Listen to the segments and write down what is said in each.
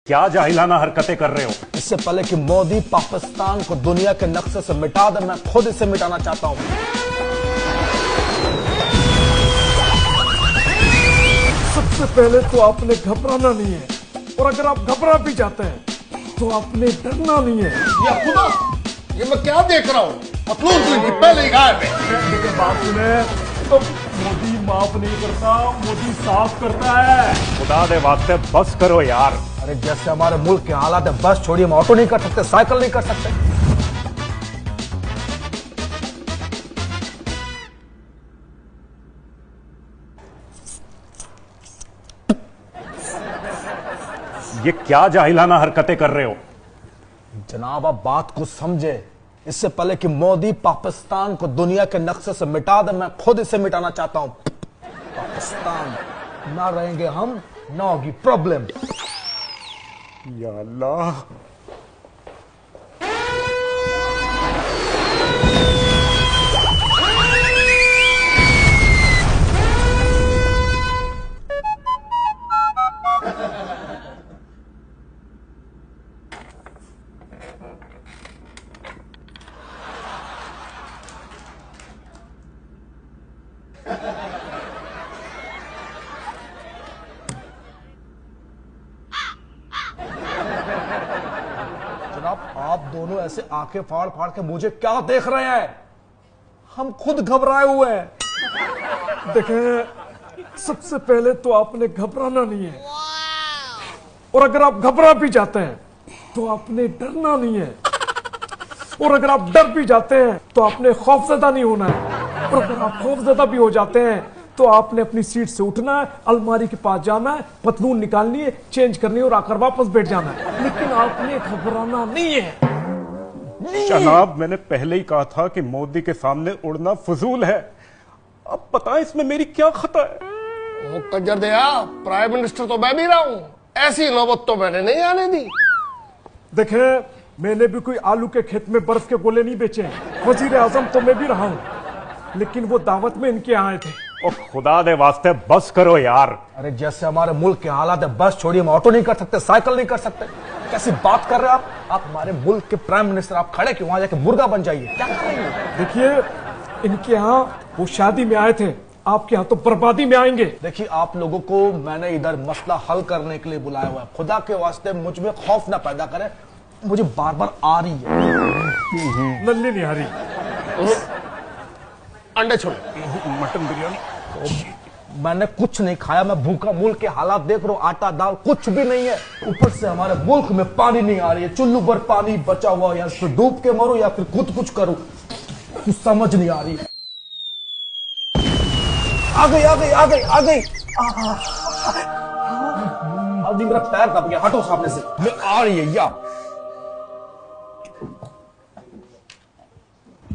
क्या जाहिलाना हरकतें कर रहे हो? इससे पहले कि मोदी पाकिस्तान को दुनिया के नक्शे से मिटा दे, मैं खुद इसे मिटाना चाहता हूं। सबसे पहले तो आपने घबराना नहीं है, और अगर आप घबरा भी जाते हैं तो आपने डरना नहीं है। या खुदा, ये मैं क्या देख रहा हूँ? पतलून तो इनकी पहले ही गायब है। लेकिन बात सुने, तो मोदी माफ नहीं करता, मोदी साफ करता है। खुदा दे वास्ते बस करो यार। अरे जैसे हमारे मुल्क के हालात है, बस छोड़िए, हम ऑटो नहीं कर सकते, साइकिल नहीं कर सकते। ये क्या जाहिलाना हरकतें कर रहे हो? जनाब आप बात को समझे। इससे पहले कि मोदी पाकिस्तान को दुनिया के नक्शे से मिटा दे, मैं खुद इसे मिटाना चाहता हूं। पाकिस्तान ना रहेंगे हम, ना होगी प्रॉब्लम। या अल्लाह, आप दोनों ऐसे आंखें फाड़ फाड़ के मुझे क्या देख रहे हैं? हम खुद घबराए हुए हैं। देखें, सबसे पहले तो आपने घबराना नहीं है, और अगर आप घबरा भी जाते हैं तो आपने डरना नहीं है, और अगर आप डर भी जाते हैं तो आपने खौफजदा नहीं होना है, और अगर आप खौफजदा भी हो जाते हैं तो आपने अपनी सीट से उठना है, अलमारी के पास जाना है, पतलून निकालनी है, चेंज करनी है और आकर वापस बैठ जाना है। लेकिन आपने घबराना नहीं है। जनाब मैंने पहले ही कहा था कि मोदी के सामने उड़ना फजूल है। अब पता है इसमें मेरी क्या खता है? वो कज्जर दया, प्राइम मिनिस्टर तो मैं भी रहा हूँ, ऐसी नौबत तो मैंने नहीं आने दी। देखें, मैंने भी कोई आलू के खेत में बर्फ के गोले नहीं बेचे। वजीर आजम तो मैं भी रहा हूँ, लेकिन वो दावत में इनके यहाँ आए थे। ओ खुदा दे वास्ते बस करो यार। अरे जैसे हमारे मुल्क के हालात है, बस छोड़िए, हम ऑटो नहीं कर सकते, साइकिल नहीं कर सकते। कैसी बात कर रहे हो आप हमारे मुल्क के प्राइम मिनिस्टर, आप खड़े क्यों? वहां जाके मुर्गा बन जाइए, क्या करेंगे? देखिए, इनके यहाँ वो शादी में आए थे, आपके यहाँ तो बर्बादी में आएंगे। देखिए, आप लोगों को मैंने इधर मसला हल करने के लिए बुलाया हुआ है। खुदा के वास्ते मुझ में खौफ ना पैदा करें, मुझे बार बार आ रही है। नल्ली नहीं आ रही। अंडे छोड़ो। मटन बिरयानी। मैंने कुछ नहीं खाया, मैं भूखा। मुल्क के हालात देख रहा हूं, आटा दाल कुछ भी नहीं है। ऊपर से हमारे मुल्क में पानी नहीं आ रही है, चुल्लू भर पानी बचा हुआ, या फिर डूब के मरूं या फिर खुद कुछ करूं, कुछ समझ नहीं आ रही। आ गई आ गई आ गई आ गई। अभी मेरा पैर दब गया, हटो सामने से। मैं आ रही है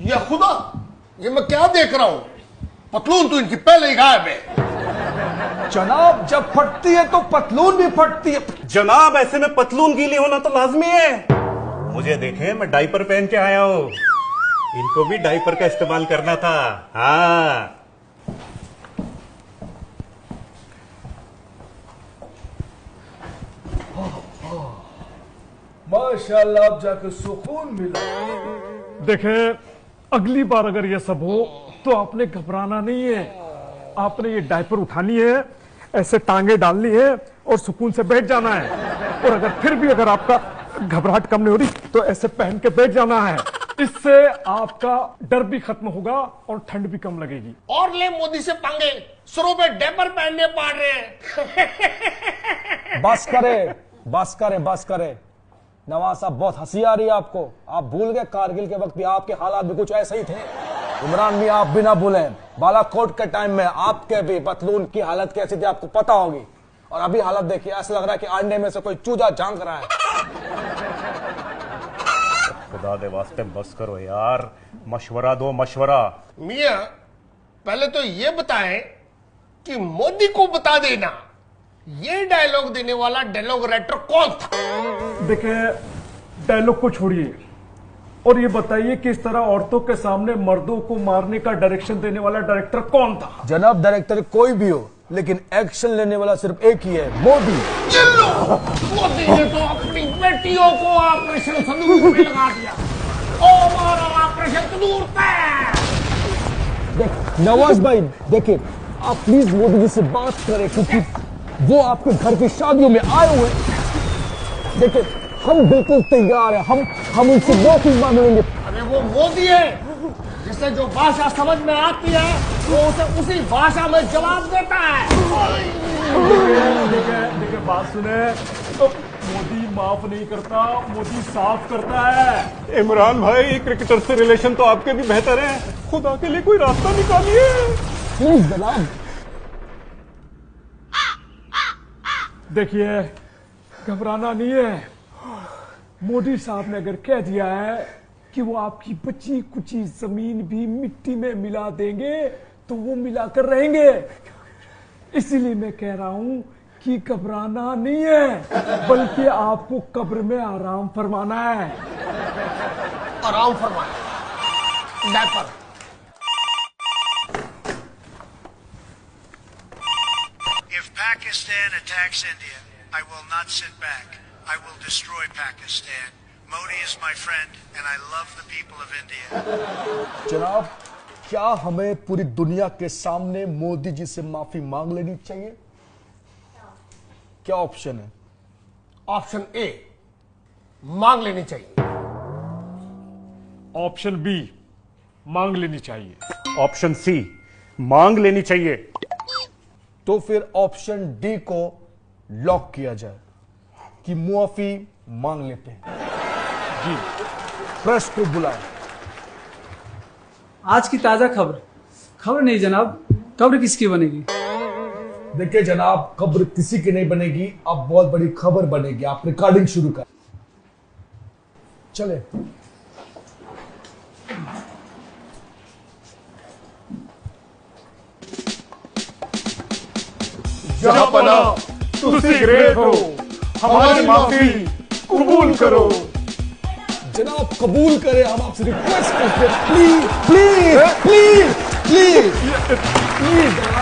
या खुदा, ये मैं क्या देख रहा हूँ? पतलून तो इनकी पहले ही गायब है। जनाब, जब फटती है तो पतलून भी फटती है। जनाब ऐसे में पतलून गीली होना तो लाजमी है। मुझे देखे, मैं डायपर पहन के आया हूं। इनको भी डायपर का इस्तेमाल करना था। हाँ, माशाल्लाह, अब जाके सुकून मिला। देखें, अगली बार अगर ये सब हो तो आपने घबराना नहीं है। आपने ये डायपर उठानी है, ऐसे टांगे डालनी है और सुकून से बैठ जाना है। और अगर फिर भी अगर आपका घबराहट कम नहीं हो रही तो ऐसे पहन के बैठ जाना है। इससे आपका डर भी खत्म होगा और ठंड भी कम लगेगी। और ले मोदी से पंगे, सरों पे डायपर पहनने पड़ रहे हैं। बस करे बस करे बस करे। नवाज साहब, बहुत हंसी आ रही है आपको। आप भूल गए कारगिल के वक्त भी आपके हालात भी कुछ ऐसे ही थे। इमरान भी आप भी ना भूलें, बालाकोट के टाइम में आपके भी पतलून की हालत कैसी थी आपको पता होगी। और अभी हालत देखिए, ऐसा लग रहा है कि अंडे में से कोई चूजा झांक रहा है। खुदा दे वास्ते बस करो यार, मशवरा दो मशवरा। मियां, पहले तो ये बताएं कि मोदी को बता देना, ये डायलॉग देने वाला डायलॉग राइटर कौन था? देखिए, डायलॉग को छोड़िए और ये बताइए कि इस तरह औरतों के सामने मर्दों को मारने का डायरेक्शन देने वाला डायरेक्टर कौन था? जनाब, डायरेक्टर कोई भी हो, लेकिन एक्शन लेने वाला सिर्फ एक ही है, मोदी। मोदी ने तो अपनी बेटियों को ऑपरेशन संदूक में लगा दिया। ओ मारा ऑपरेशन संदूक पे। देख नवाज भाई, देखिए आप प्लीज मोदी जी से बात करें, क्योंकि वो आपके घर की शादियों में आए हुए। देखिए हम बिल्कुल तैयार हैं, हम उनसे माफी मांग लेंगे। अरे वो मोदी है जिसे जो भाषा समझ में आती है वो उसे उसी भाषा में जवाब देता है। देखिए बात सुने, मोदी माफ नहीं करता, मोदी साफ करता है। इमरान भाई, क्रिकेटर से रिलेशन तो आपके भी बेहतर है, खुदा के लिए कोई रास्ता निकालिए। प्लीज जनाब। देखिए घबराना नहीं है। मोदी साहब ने अगर कह दिया है कि वो आपकी बची कुची जमीन भी मिट्टी में मिला देंगे तो वो मिलाकर रहेंगे। इसीलिए मैं कह रहा हूं कि घबराना नहीं है, बल्कि आपको कब्र में आराम फरमाना है। आराम फरमाए diaper. If Pakistan attacks India, I will not sit back. I will destroy Pakistan. Modi is my friend and I love the people of India. जनाब, क्या हमें पूरी दुनिया के सामने मोदी जी से माफी मांग लेनी चाहिए? क्या ऑप्शन है? ऑप्शन ए, मांग लेनी चाहिए। ऑप्शन बी, मांग लेनी चाहिए। ऑप्शन सी, मांग लेनी चाहिए। तो फिर ऑप्शन डी को लॉक किया जाए कि मुआफी मांग लेते हैं। जी, प्रेस को बुलाएं। आज की ताजा खबर नहीं जनाब, कब्र किसकी बनेगी? देखिए जनाब, खबर किसी की नहीं बनेगी, अब बहुत बड़ी खबर बनेगी। आप रिकॉर्डिंग शुरू कर। चले। जहापना तुसी ग्रेट हो, हमारी माफी कबूल करो। जनाब कबूल करें, हम आपसे रिक्वेस्ट करते हैं, please please please please please.